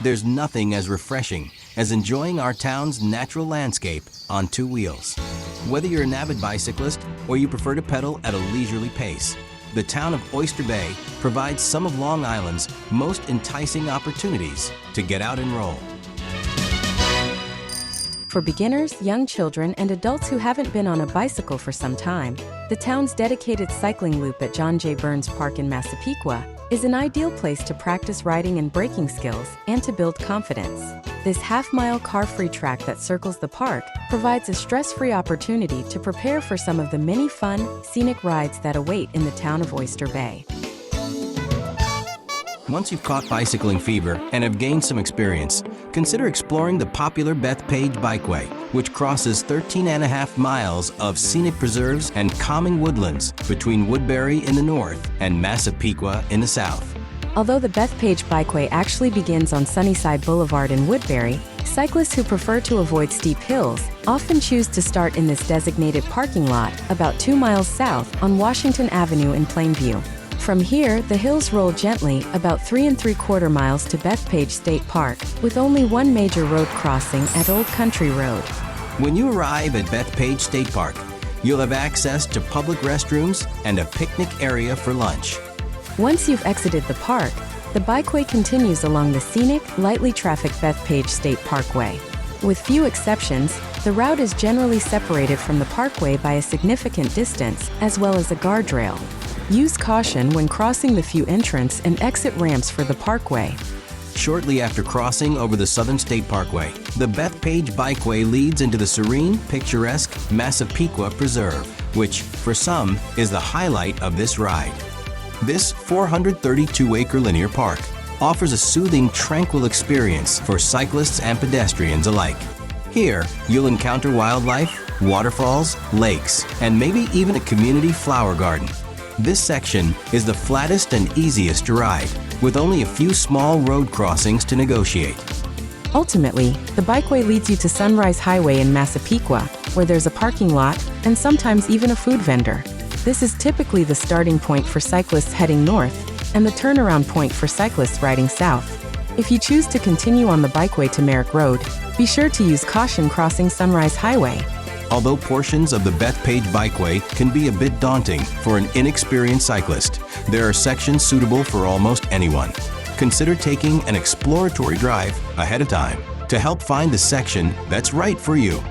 There's nothing as refreshing as enjoying our town's natural landscape on two wheels. Whether you're an avid bicyclist or you prefer to pedal at a leisurely pace, the town of Oyster Bay provides some of Long Island's most enticing opportunities to get out and roll. For beginners, young children, and adults who haven't been on a bicycle for some time, the town's dedicated cycling loop at John J. Burns Park in Massapequa is an ideal place to practice riding and braking skills and to build confidence. This half-mile car-free track that circles the park provides a stress-free opportunity to prepare for some of the many fun, scenic rides that await in the town of Oyster Bay. Once you've caught bicycling fever and have gained some experience, consider exploring the popular Bethpage Bikeway, which crosses 13.5 miles of scenic preserves and calming woodlands between Woodbury in the north and Massapequa in the south. Although the Bethpage Bikeway actually begins on Sunnyside Boulevard in Woodbury, cyclists who prefer to avoid steep hills often choose to start in this designated parking lot about 2 miles south on Washington Avenue in Plainview. From here, the hills roll gently about 3 3/4 miles to Bethpage State Park, with only one major road crossing at Old Country Road. When you arrive at Bethpage State Park, you'll have access to public restrooms and a picnic area for lunch. Once you've exited the park, the bikeway continues along the scenic, lightly trafficked Bethpage State Parkway. With few exceptions, the route is generally separated from the parkway by a significant distance, as well as a guardrail. Use caution when crossing the few entrance and exit ramps for the parkway. Shortly after crossing over the Southern State Parkway, the Bethpage Bikeway leads into the serene, picturesque Massapequa Preserve, which, for some, is the highlight of this ride. This 432-acre linear park offers a soothing, tranquil experience for cyclists and pedestrians alike. Here, you'll encounter wildlife, waterfalls, lakes, and maybe even a community flower garden. This section is the flattest and easiest to ride, with only a few small road crossings to negotiate. Ultimately, the bikeway leads you to Sunrise Highway in Massapequa, where there's a parking lot and sometimes even a food vendor. This is typically the starting point for cyclists heading north and the turnaround point for cyclists riding south. If you choose to continue on the bikeway to Merrick Road, be sure to use caution crossing Sunrise Highway. Although portions of the Bethpage Bikeway can be a bit daunting for an inexperienced cyclist, there are sections suitable for almost anyone. Consider taking an exploratory drive ahead of time to help find the section that's right for you.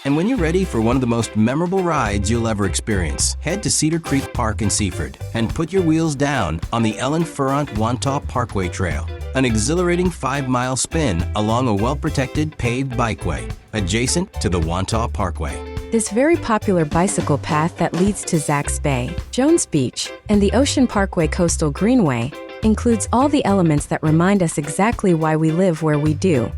And when you're ready for one of the most memorable rides you'll ever experience, head to Cedar Creek Park in Seaford and put your wheels down on the Ellen Ferrant Wantagh Parkway Trail, an exhilarating 5-mile spin along a well-protected paved bikeway adjacent to the Wantagh Parkway. This very popular bicycle path that leads to Zack's Bay, Jones Beach, and the Ocean Parkway Coastal Greenway includes all the elements that remind us exactly why we live where we do.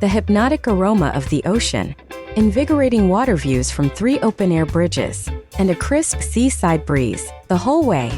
The hypnotic aroma of the ocean, invigorating water views from 3 open-air bridges, and a crisp seaside breeze the whole way.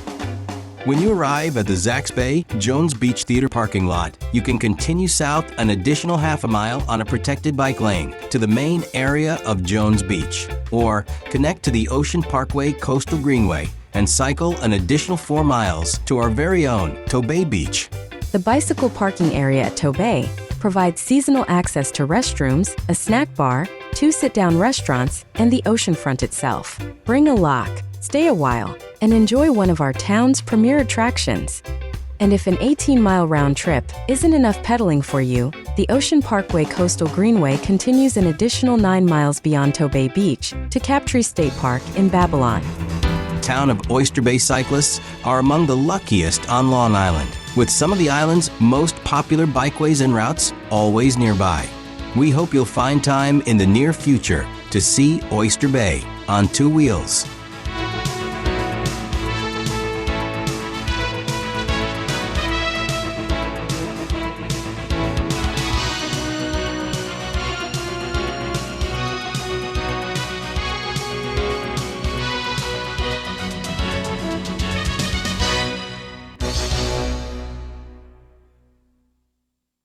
When you arrive at the Zack's Bay Jones Beach Theater parking lot, you can continue south an additional half a mile on a protected bike lane to the main area of Jones Beach, or connect to the Ocean Parkway Coastal Greenway and cycle an additional 4 miles to our very own Tobay Beach. The bicycle parking area at Tobay provides seasonal access to restrooms, a snack bar, 2 sit-down restaurants, and the oceanfront itself. Bring a lock, stay a while, and enjoy one of our town's premier attractions. And if an 18-mile round trip isn't enough pedaling for you, the Ocean Parkway Coastal Greenway continues an additional 9 miles beyond Tobay Beach to Captree State Park in Babylon. Town of Oyster Bay cyclists are among the luckiest on Long Island, with some of the island's most popular bikeways and routes always nearby. We hope you'll find time in the near future to see Oyster Bay on two wheels.